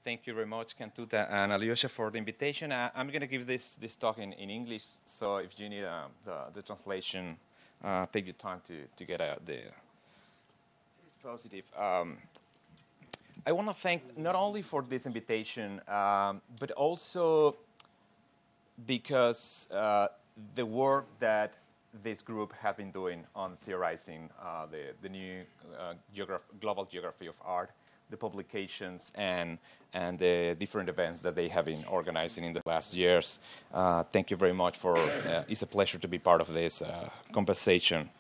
Thank you very much, Kantuta and Aliocha, for the invitation. I'm going to give this talk in English, so if you need the translation, take your time to get out there. It's positive. I want to thank not only for this invitation, but also because the work that this group have been doing on theorizing the new global geography of art, the publications, and the different events that they have been organizing in the last years. Thank you very much for, it's a pleasure to be part of this conversation.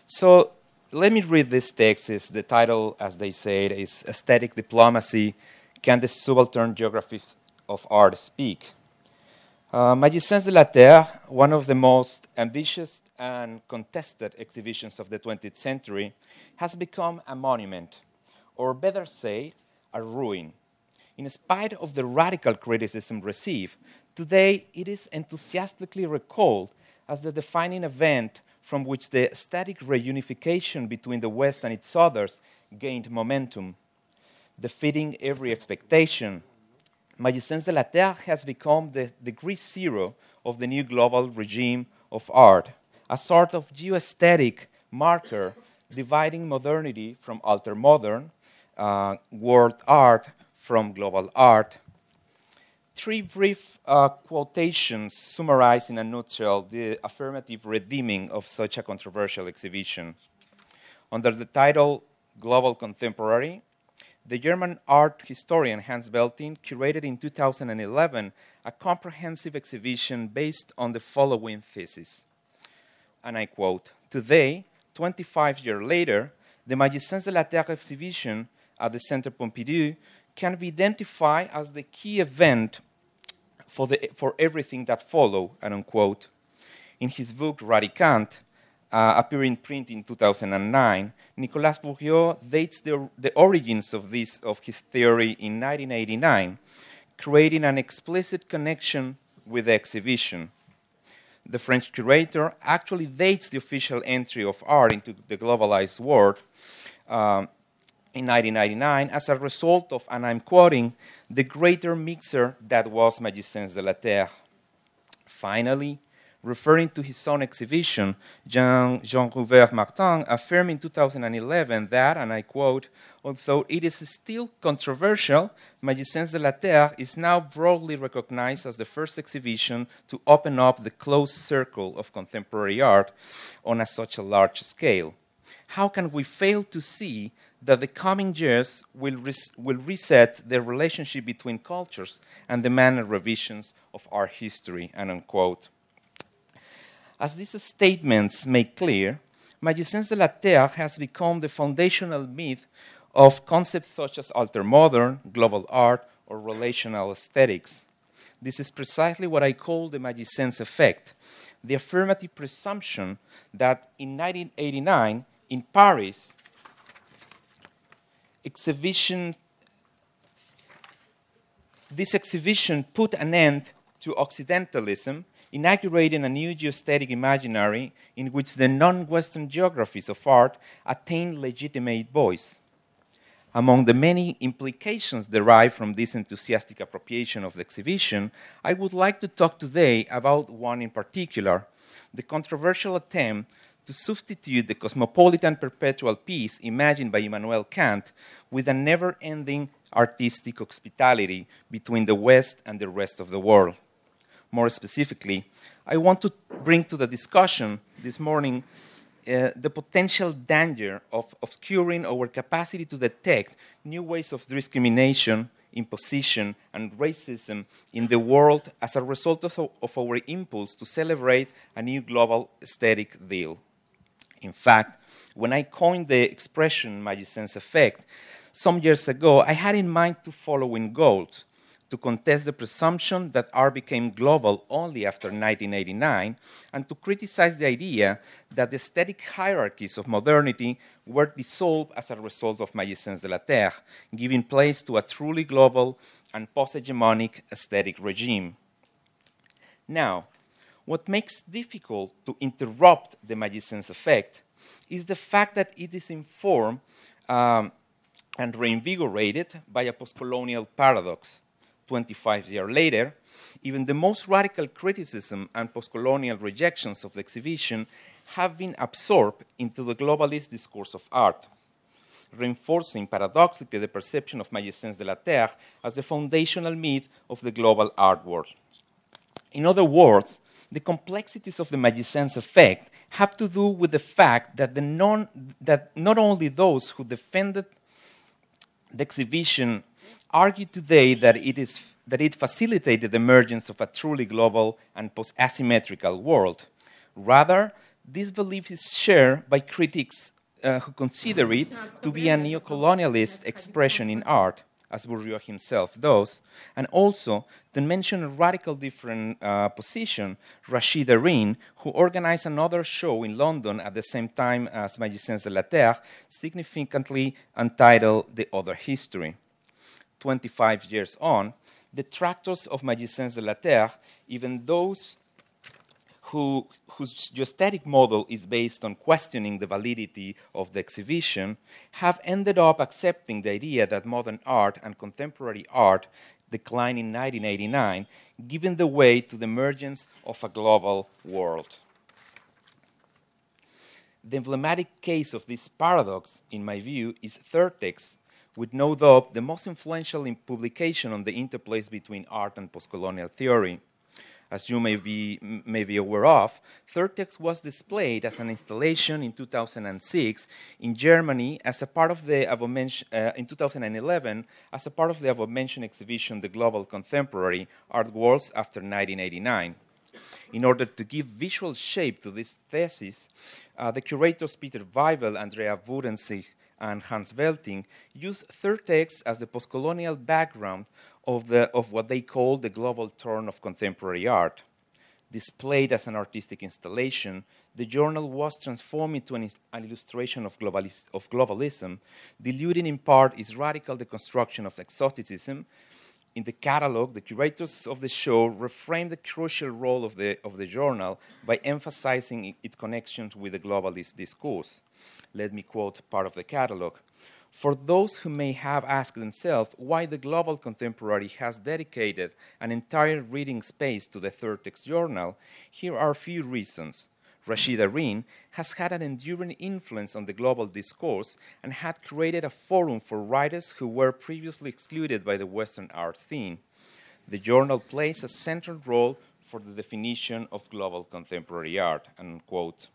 So let me read this text. The title, as they say, is Aesthetic Diplomacy, Can the Subaltern Geographies of Art Speak? Magiciens de la Terre, one of the most ambitious and contested exhibitions of the 20th century, has become a monument, or better say, a ruin. In spite of the radical criticism received, today it is enthusiastically recalled as the defining event from which the aesthetic reunification between the West and its others gained momentum. Defeating every expectation, Magiciens de la Terre has become the degree zero of the new global regime of art, a sort of geoaesthetic marker dividing modernity from ultra-modern, world art from global art. Three brief quotations summarize in a nutshell the affirmative redeeming of such a controversial exhibition. Under the title Global Contemporary, the German art historian Hans Belting curated in 2011 a comprehensive exhibition based on the following thesis. And I quote, "Today, 25 years later, the Magiciens de la Terre exhibition at the Centre Pompidou can be identified as the key event for everything that followed," unquote. In his book Radicant, appearing in print in 2009, Nicolas Bourriot dates the origins of his theory in 1989, creating an explicit connection with the exhibition. The French curator actually dates the official entry of art into the globalized world in 1999 as a result of, and I'm quoting, "the greater mixer that was Magiciens de la Terre." Finally, referring to his own exhibition, Jean-Rouvert Martin affirmed in 2011 that, and I quote, "although it is still controversial, Magiciens de la Terre is now broadly recognized as the first exhibition to open up the closed circle of contemporary art on such a large scale. How can we fail to see that the coming years will reset the relationship between cultures and demand revisions of art history," and unquote. As these statements make clear, Magiciens de la Terre has become the foundational myth of concepts such as ultra-modern, global art, or relational aesthetics. This is precisely what I call the Magiciens effect, the affirmative presumption that in 1989, in Paris, this exhibition put an end to Occidentalism, inaugurating a new geoaesthetic imaginary in which the non-Western geographies of art attain legitimate voice. Among the many implications derived from this enthusiastic appropriation of the exhibition, I would like to talk today about one in particular, the controversial attempt to substitute the cosmopolitan perpetual peace imagined by Immanuel Kant with a never-ending artistic hospitality between the West and the rest of the world. More specifically, I want to bring to the discussion this morning the potential danger of obscuring our capacity to detect new ways of discrimination, imposition, and racism in the world as a result of our impulse to celebrate a new global aesthetic deal. In fact, when I coined the expression Magiciens effect some years ago, I had in mind two following goals: to contest the presumption that art became global only after 1989, and to criticize the idea that the aesthetic hierarchies of modernity were dissolved as a result of Magiciens de la Terre, giving place to a truly global and post-hegemonic aesthetic regime. Now, what makes difficult to interrupt the Magiciens effect is the fact that it is informed and reinvigorated by a post-colonial paradox. 25 years later, even the most radical criticism and post-colonial rejections of the exhibition have been absorbed into the globalist discourse of art, reinforcing paradoxically the perception of Magiciens de la Terre as the foundational myth of the global art world. In other words, the complexities of the Magiciens effect have to do with the fact that, that not only those who defended the exhibition argue today that it facilitated the emergence of a truly global and post-asymmetrical world. Rather, this belief is shared by critics who consider it to be a neocolonialist expression in art, as Bourdieu himself does, and also, to mention a radical different position, Rachid Arin, who organized another show in London at the same time as Magiciens de la Terre, significantly entitled The Other History. 25 years on, detractors of Magiciens de la Terre, even those whose geostatic model is based on questioning the validity of the exhibition, have ended up accepting the idea that modern art and contemporary art declined in 1989, giving the way to the emergence of a global world. The emblematic case of this paradox, in my view, is Third Text, with no doubt the most influential publication on the interplays between art and postcolonial theory. As you may be aware of, Third Text was displayed as an installation in 2006 in Germany as a part of the in 2011 as a part of the above-mentioned exhibition, The Global Contemporary Art Worlds After 1989. In order to give visual shape to this thesis, the curators Peter Weibel, Andrea Wurenzig, and Hans Welting used Third Text as the postcolonial background of what they call the global turn of contemporary art. Displayed as an artistic installation, the journal was transformed into an illustration of globalism, diluting in part its radical deconstruction of exoticism. In the catalog, the curators of the show reframed the crucial role of the journal by emphasizing its connections with the globalist discourse. Let me quote part of the catalog. For those who may have asked themselves why the Global Contemporary has dedicated an entire reading space to the Third Text journal, here are a few reasons. Rachid Arin has had an enduring influence on the global discourse and had created a forum for writers who were previously excluded by the Western art scene. The journal plays a central role for the definition of global contemporary art, unquote.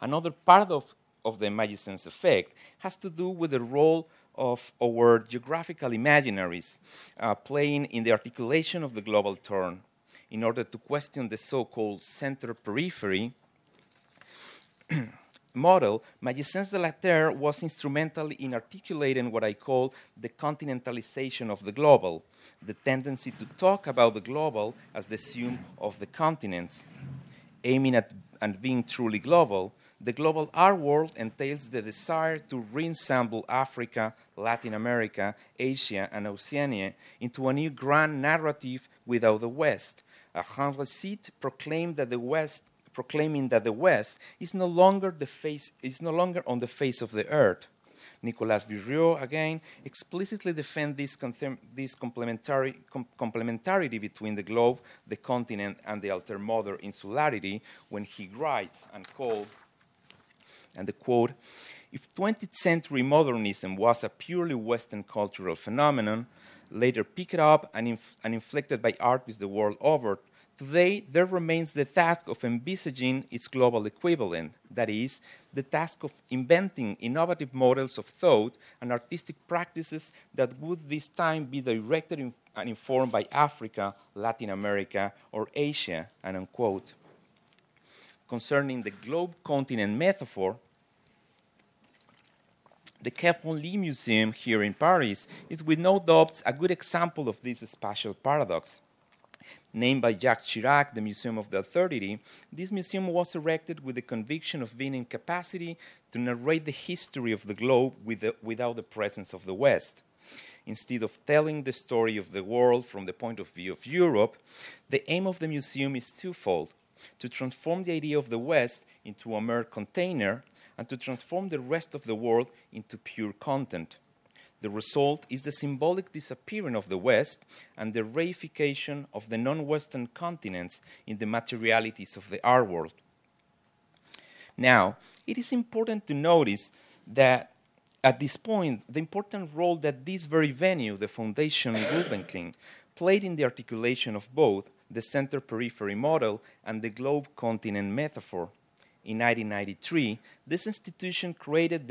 Another part of the Magiciens effect has to do with the role of our geographical imaginaries playing in the articulation of the global turn. In order to question the so-called center-periphery model, Magiciens de la Terre was instrumental in articulating what I call the continentalization of the global, the tendency to talk about the global as the sum of the continents. Aiming at being truly global, the global art world entails the desire to re-ensemble Africa, Latin America, Asia, and Oceania into a new grand narrative without the West. A grand récit proclaiming that the West is no longer on the face of the earth. Nicolas Bourdieu, again, explicitly defends this complementarity between the globe, the continent, and the altermodern insularity when he writes and called, and the quote, if 20th century modernism was a purely Western cultural phenomenon, later picked up and inflected by artists the world over, today there remains the task of envisaging its global equivalent, that is, the task of inventing innovative models of thought and artistic practices that would this time be directed and informed by Africa, Latin America, or Asia, and unquote. Concerning the globe-continent metaphor, the Quai Branly Museum here in Paris is with no doubt a good example of this spatial paradox. Named by Jacques Chirac the Museum of the Authority, this museum was erected with the conviction of being in capacity to narrate the history of the globe without the presence of the West. Instead of telling the story of the world from the point of view of Europe, the aim of the museum is twofold: to transform the idea of the West into a mere container, and to transform the rest of the world into pure content. The result is the symbolic disappearing of the West and the reification of the non-Western continents in the materialities of the art world. Now, it is important to notice that at this point, the important role that this very venue, the Fondation Gulbenkian, played in the articulation of both the center-periphery model and the globe-continent metaphor. In 1993, this institution created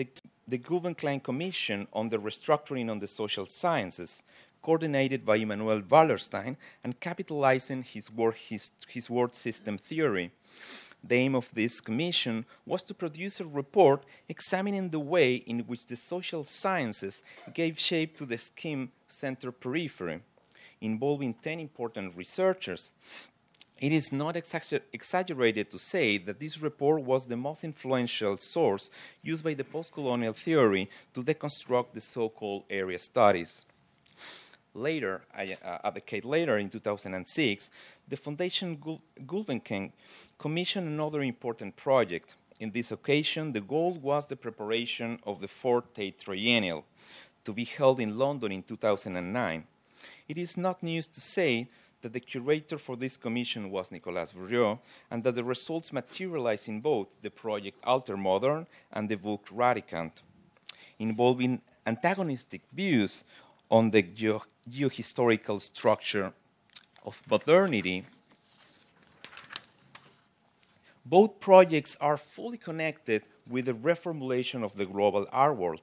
the Gulbenkian Commission on the Restructuring on the Social Sciences, coordinated by Immanuel Wallerstein and capitalizing his word system theory. The aim of this commission was to produce a report examining the way in which the social sciences gave shape to the scheme center-periphery, involving 10 important researchers. It is not exaggerated to say that this report was the most influential source used by the post-colonial theory to deconstruct the so-called area studies. Later, a decade later, in 2006, the Fondation Gulbenkian commissioned another important project. In this occasion, the goal was the preparation of the Fourth Tate Triennial, to be held in London in 2009. It is not news to say that the curator for this commission was Nicolas Bourgeot, and that the results materialized in both the project Alter Modern and the book Radicant, involving antagonistic views on the geohistorical structure of modernity. Both projects are fully connected with the reformulation of the global art world.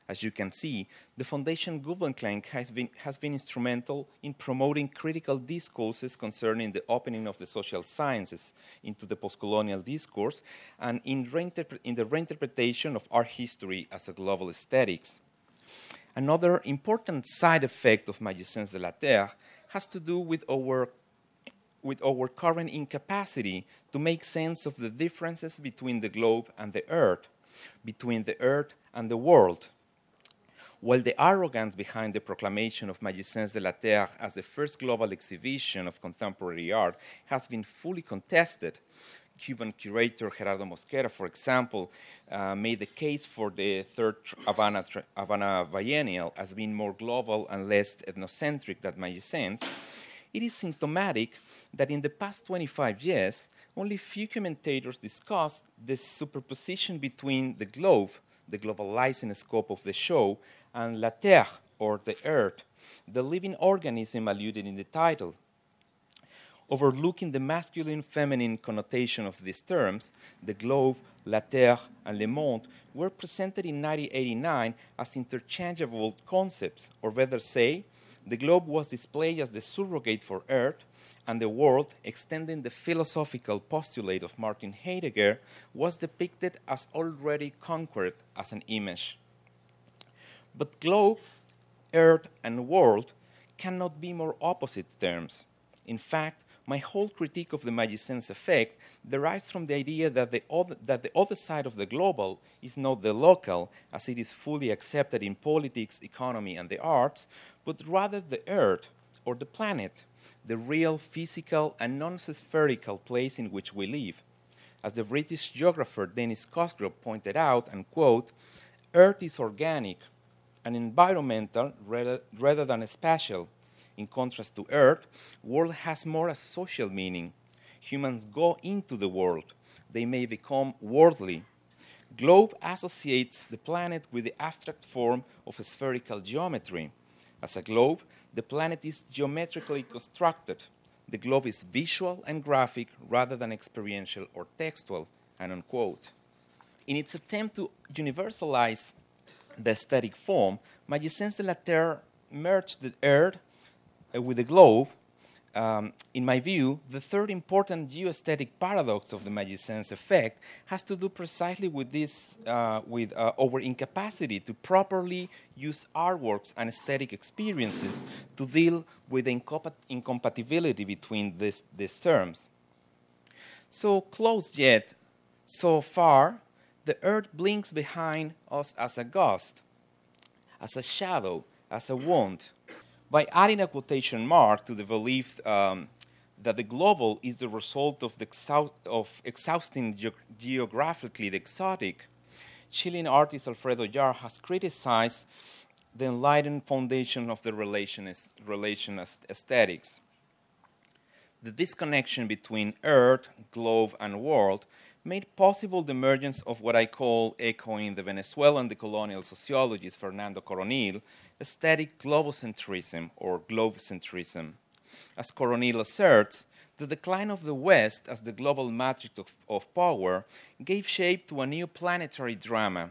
As you can see, the Fondation Gulbenkian has been instrumental in promoting critical discourses concerning the opening of the social sciences into the postcolonial discourse and in the reinterpretation of art history as a global aesthetics. Another important side effect of Magiciens de la Terre has to do with our current incapacity to make sense of the differences between the globe and the earth, between the earth and the world. While the arrogance behind the proclamation of Magiciens de la Terre as the first global exhibition of contemporary art has been fully contested, Cuban curator Gerardo Mosquera, for example, made the case for the third Havana Biennial as being more global and less ethnocentric than Magiciens. It is symptomatic that in the past 25 years, only few commentators discussed the superposition between the globe, the globalizing scope of the show, and la terre, or the earth, the living organism alluded in the title. Overlooking the masculine-feminine connotation of these terms, the globe, la terre, and le monde were presented in 1989 as interchangeable concepts, or better say, the globe was displayed as the surrogate for earth, and the world, extending the philosophical postulate of Martin Heidegger, was depicted as already conquered as an image. But globe, earth, and world cannot be more opposite terms. In fact, my whole critique of the Magiciens effect derives from the idea that the other side of the global is not the local, as it is fully accepted in politics, economy, and the arts, but rather the earth, or the planet, the real physical and non-spherical place in which we live. As the British geographer Dennis Cosgrove pointed out, and quote, Earth is organic and environmental rather than spatial. In contrast to Earth, world has more a social meaning. Humans go into the world. They may become worldly. Globe associates the planet with the abstract form of spherical geometry. As a globe, the planet is geometrically constructed. The globe is visual and graphic rather than experiential or textual, and unquote. In its attempt to universalize the aesthetic form, Magiciens de la Terre merged the earth with the globe. In my view, the third important geoaesthetic paradox of the Magiciens effect has to do precisely with this, with our incapacity to properly use artworks and aesthetic experiences to deal with the incompatibility between these terms. So close yet, so far, the earth blinks behind us as a ghost, as a shadow, as a wound. By adding a quotation mark to the belief that the global is the result of exhausting geographically the exotic, Chilean artist Alfredo Yar has criticized the enlightened foundation of the relation aesthetics. The disconnection between Earth, globe, and world made possible the emergence of what I call, echoing the Venezuelan decolonial sociologist Fernando Coronil, aesthetic globocentrism or globecentrism. As Coronil asserts, the decline of the West as the global matrix of power gave shape to a new planetary drama,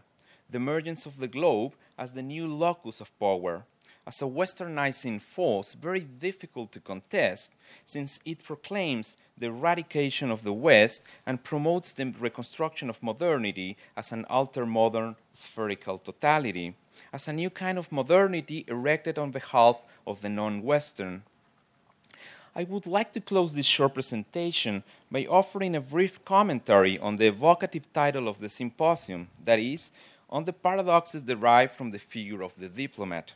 the emergence of the globe as the new locus of power, as a westernizing force very difficult to contest, since it proclaims the eradication of the West and promotes the reconstruction of modernity as an alter-modern spherical totality, as a new kind of modernity erected on behalf of the non-Western. I would like to close this short presentation by offering a brief commentary on the evocative title of the symposium, that is, on the paradoxes derived from the figure of the diplomat,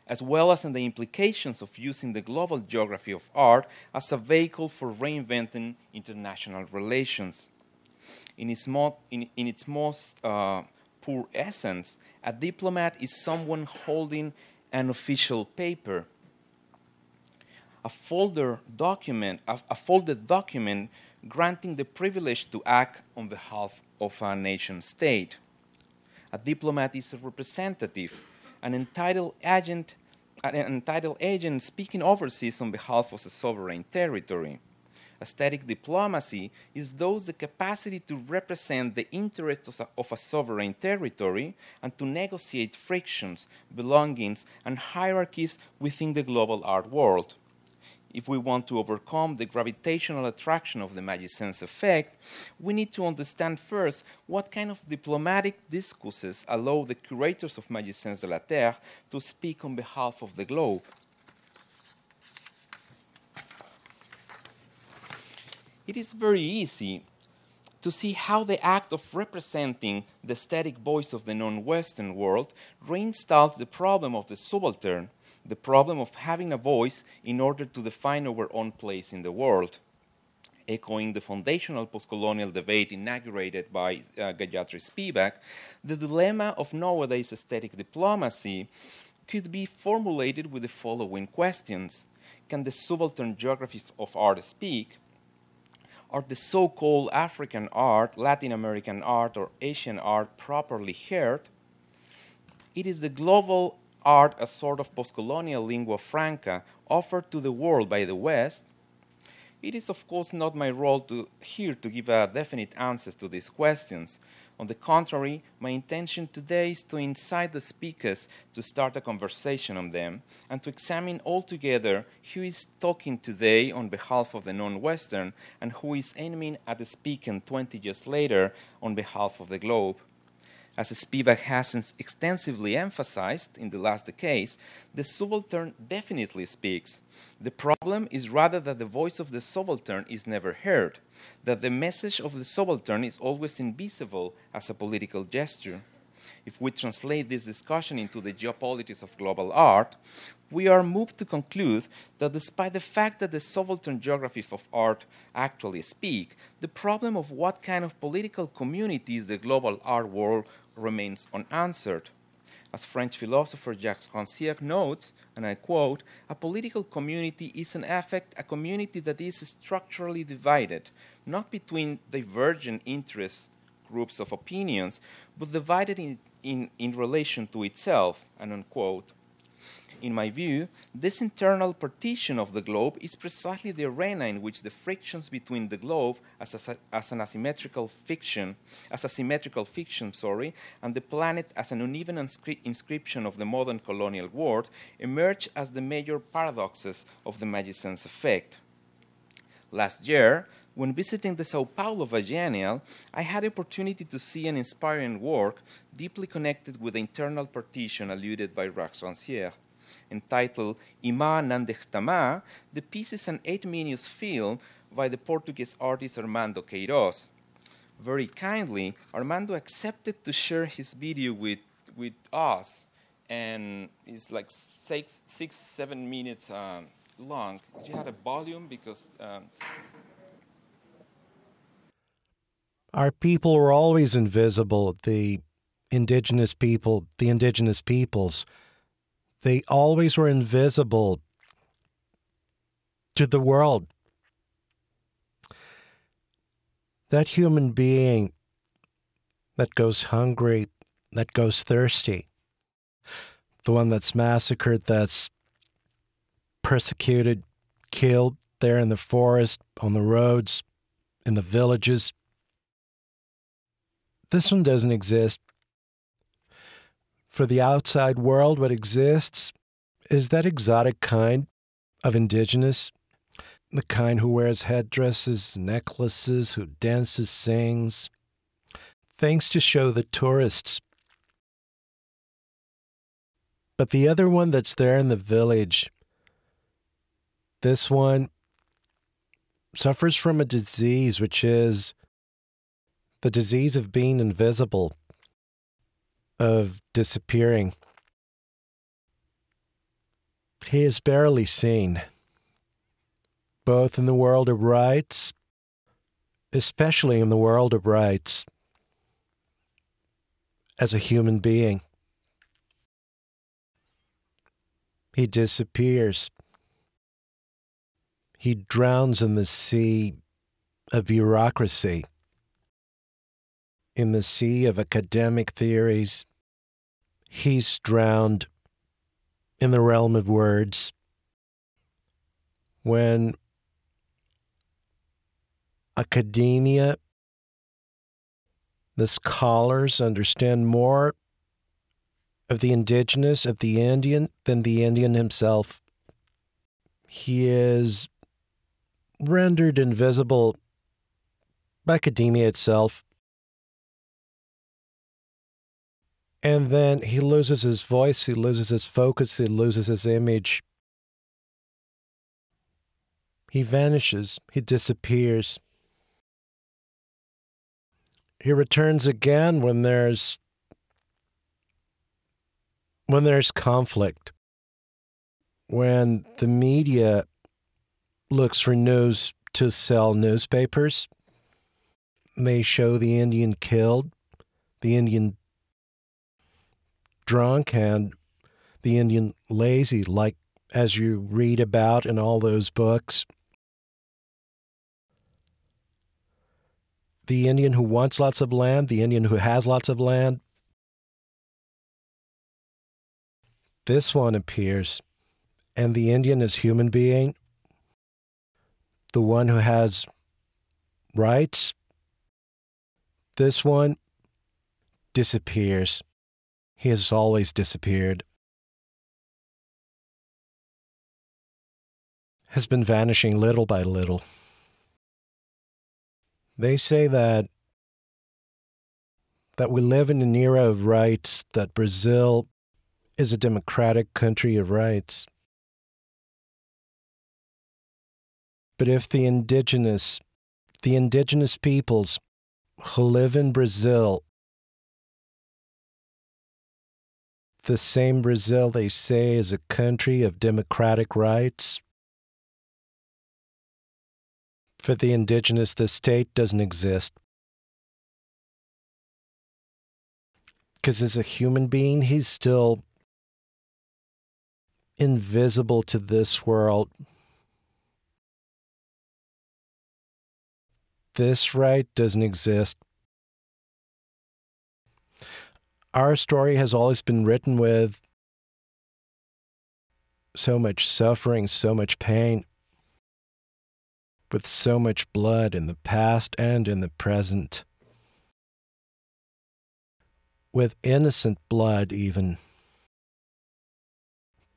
as well as on the implications of using the global geography of art as a vehicle for reinventing international relations. In its most poor essence, a diplomat is someone holding an official paper, a folded document granting the privilege to act on behalf of a nation state. A diplomat is a representative, an entitled agent speaking overseas on behalf of a sovereign territory. Aesthetic diplomacy is thus the capacity to represent the interests of a sovereign territory and to negotiate frictions, belongings, and hierarchies within the global art world. If we want to overcome the gravitational attraction of the Magiciens effect, we need to understand first what kind of diplomatic discourses allow the curators of Magiciens de la Terre to speak on behalf of the globe. It is very easy to see how the act of representing the aesthetic voice of the non-Western world reinstalls the problem of the subaltern, the problem of having a voice in order to define our own place in the world. Echoing the foundational postcolonial debate inaugurated by Gayatri Spivak, the dilemma of nowadays aesthetic diplomacy could be formulated with the following questions. Can the subaltern geography of art speak? Are the so-called African art, Latin American art, or Asian art properly heard? It is the global art a sort of postcolonial lingua franca offered to the world by the West? It is, of course, not my role here to give definite answers to these questions. On the contrary, my intention today is to incite the speakers to start a conversation on them and to examine altogether who is talking today on behalf of the non-Western and who is aiming at speaking 20 years later on behalf of the globe. As Spivak has extensively emphasized in the last decades, the subaltern definitely speaks. The problem is rather that the voice of the subaltern is never heard, that the message of the subaltern is always invisible as a political gesture. If we translate this discussion into the geopolitics of global art, we are moved to conclude that despite the fact that the subaltern geographies of art actually speak, the problem of what kind of political community is the global art world remains unanswered. As French philosopher Jacques Rancière notes, and I quote, "A political community is in effect a community that is structurally divided, not between divergent interest groups of opinions, but divided in relation to itself," and unquote. In my view, this internal partition of the globe is precisely the arena in which the frictions between the globe as a symmetrical fiction, and the planet as an uneven inscription of the modern colonial world emerge as the major paradoxes of the Magiciens effect. Last year, when visiting the Sao Paulo Biennial, I had the opportunity to see an inspiring work deeply connected with the internal partition alluded by Jacques Rancière. Entitled Ima Nandestama, the piece is an 8-minute film by the Portuguese artist Armando Quiros. Very kindly, Armando accepted to share his video with us, and it's like 6-7 minutes long. You had a volume because... Our people were always invisible. The indigenous people, the indigenous peoples, they always were invisible to the world. That human being that goes hungry, that goes thirsty, the one that's massacred, that's persecuted, killed there in the forest, on the roads, in the villages. This one doesn't exist. For the outside world, what exists is that exotic kind of indigenous, the kind who wears headdresses, necklaces, who dances, sings, things to show the tourists. But the other one that's there in the village, this one suffers from a disease, which is the disease of being invisible, of disappearing. He is barely seen, both in the world of rights, especially in the world of rights, as a human being. He disappears. He drowns in the sea of bureaucracy, in the sea of academic theories. He's drowned in the realm of words. When academia, the scholars understand more of the indigenous, of the Indian, than the Indian himself, he is rendered invisible by academia itself. And then he loses his voice, he loses his focus, he loses his image. He vanishes, he disappears. He returns again when there's conflict, when the media looks for news to sell newspapers. They show the Indian killed, the Indian drunk, and the Indian lazy, like as you read about in all those books. The Indian who wants lots of land, the Indian who has lots of land. This one appears, and the Indian as human being, the one who has rights, this one disappears. He has always disappeared. Has been vanishing little by little. They say that we live in an era of rights, that Brazil is a democratic country of rights. But if the indigenous peoples who live in Brazil, the same Brazil they say is a country of democratic rights, for the indigenous, the state doesn't exist. Because as a human being, he's still invisible to this world. This right doesn't exist. Our story has always been written with so much suffering, so much pain, with so much blood in the past and in the present, with innocent blood even.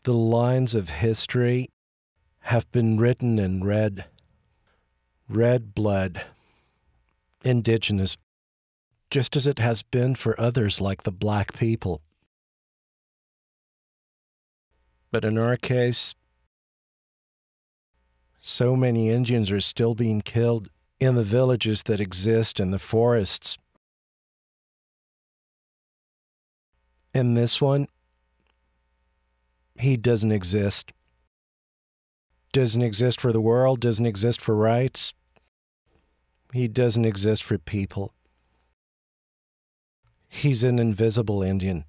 The lines of history have been written in red blood, indigenous, just as it has been for others like the black people. But in our case, so many Indians are still being killed in the villages that exist in the forests. In this one, he doesn't exist. Doesn't exist for the world, doesn't exist for rights. He doesn't exist for people. He's an invisible Indian.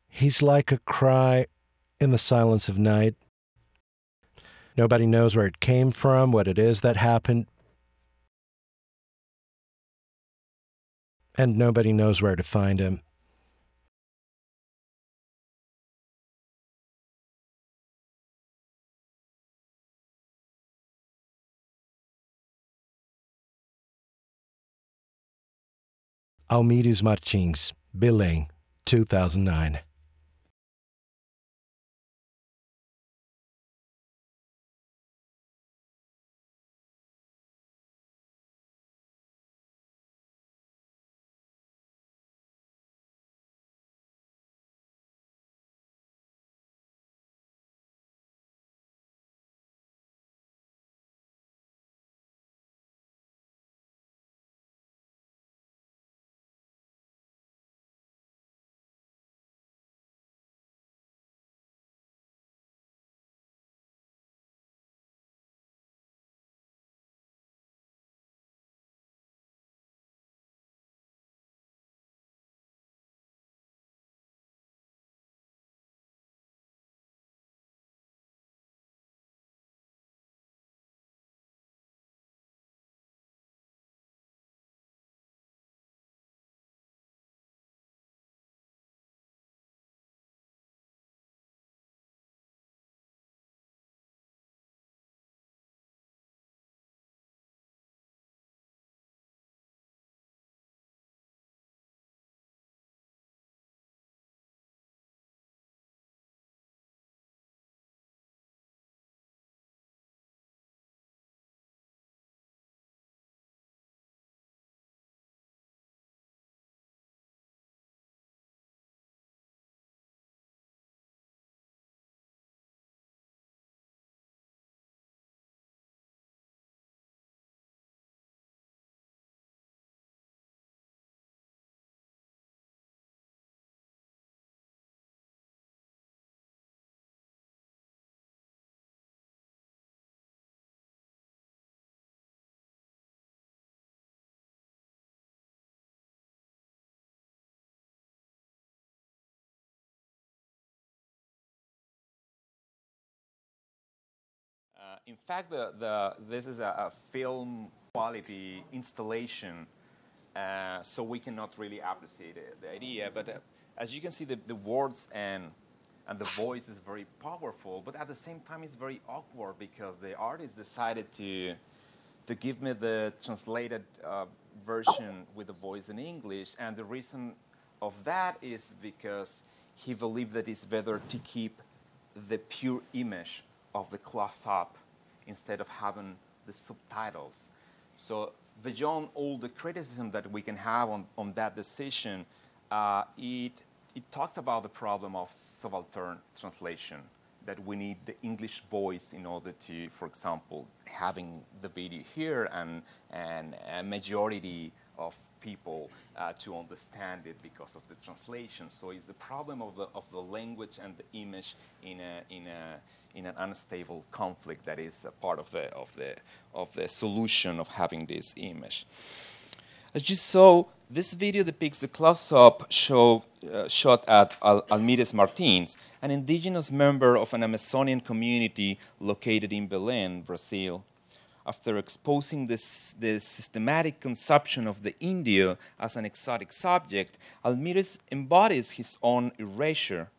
He's like a cry in the silence of night. Nobody knows where it came from, what it is that happened, and nobody knows where to find him. Almides Martins, Belém, 2009. In fact, this is a film quality installation, so we cannot really appreciate the idea. But as you can see, the words and the voice is very powerful, but at the same time, it's very awkward because the artist decided to give me the translated version with the voice in English, and the reason of that is because he believed that it's better to keep the pure image of the close-up instead of having the subtitles. So beyond all the criticism that we can have on that decision, it talked about the problem of subaltern translation, that we need the English voice in order to, for example, having the video here and a majority of people to understand it because of the translation. So it's the problem of the language and the image in an unstable conflict that is a part of the solution of having this image. As you saw, this video depicts the close-up shot at Almides Martins, an indigenous member of an Amazonian community located in Belém, Brazil. After exposing the systematic consumption of the Indio as an exotic subject, Almides embodies his own erasure.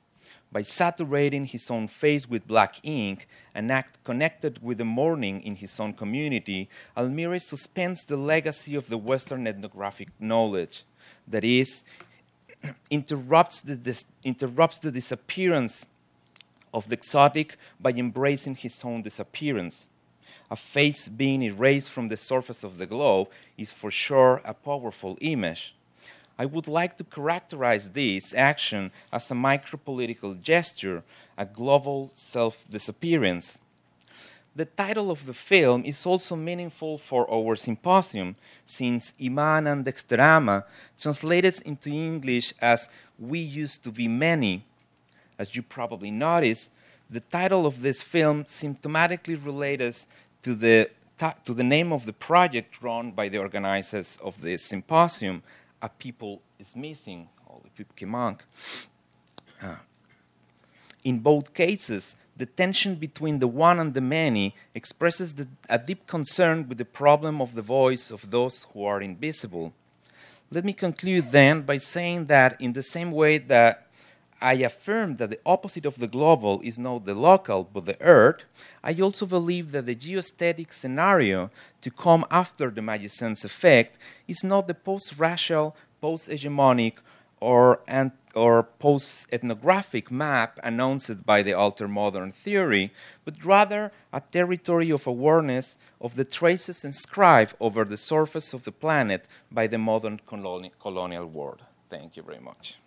By saturating his own face with black ink, an act connected with the mourning in his own community, Almides suspends the legacy of the Western ethnographic knowledge. That is, interrupts the disappearance of the exotic by embracing his own disappearance. A face being erased from the surface of the globe is for sure a powerful image. I would like to characterize this action as a micropolitical gesture, a global self-disappearance. the title of the film is also meaningful for our symposium, since Iman and Dexterama translated into English as We Used to Be Many. As you probably noticed, the title of this film symptomatically relates to the name of the project run by the organizers of this symposium, A People is Missing, or the peuple qui manque. In both cases, the tension between the one and the many expresses a deep concern with the problem of the voice of those who are invisible. Let me conclude then by saying that in the same way that I affirm that the opposite of the global is not the local but the earth, I also believe that the geostatic scenario to come after the Magiciens effect is not the post-racial, post-hegemonic, or post-ethnographic map announced by the ultra-modern theory, but rather a territory of awareness of the traces inscribed over the surface of the planet by the modern colonial world. Thank you very much.